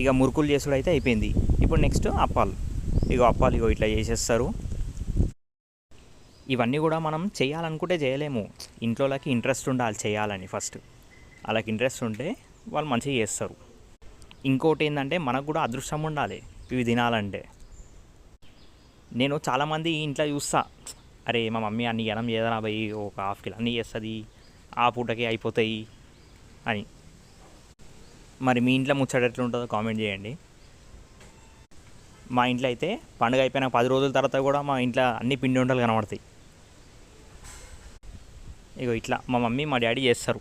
ఇక మురుకులు చేసుడు అయితే అయిపోయింది. ఇప్పుడు నెక్స్ట్ అప్పాలు. అప్పాలు ఇట్లా చేసేస్తారు. ఇవన్నీ కూడా మనం చేయాలనుకుంటే చేయలేము. ఇంట్లోకి ఇంట్రెస్ట్ ఉండాలి చేయాలని ఫస్ట్. వాళ్ళకి ఇంట్రెస్ట్ ఉంటే వాళ్ళు మంచిగా చేస్తారు. ఇంకోటి ఏంటంటే మనకు కూడా అదృష్టం ఉండాలి ఇవి తినాలంటే. నేను చాలామంది ఇంట్లో చూస్తా, అరే మా మమ్మీ అన్ని అన్నం చేయదనా పోయి ఒక హాఫ్ కిలో అన్నీ చేస్తుంది, ఆ పూటకి అయిపోతాయి అని. మరి మీ ఇంట్లో ముచ్చట ఎట్లుంటుందో కామెంట్ చేయండి. మా ఇంట్లో అయితే పండుగ అయిపోయిన 10 రోజుల తర్వాత కూడా మా ఇంట్లో అన్ని పిండి వంటలు కనబడతాయి. ఇట్లా మా మమ్మీ మా డాడీ చేస్తారు.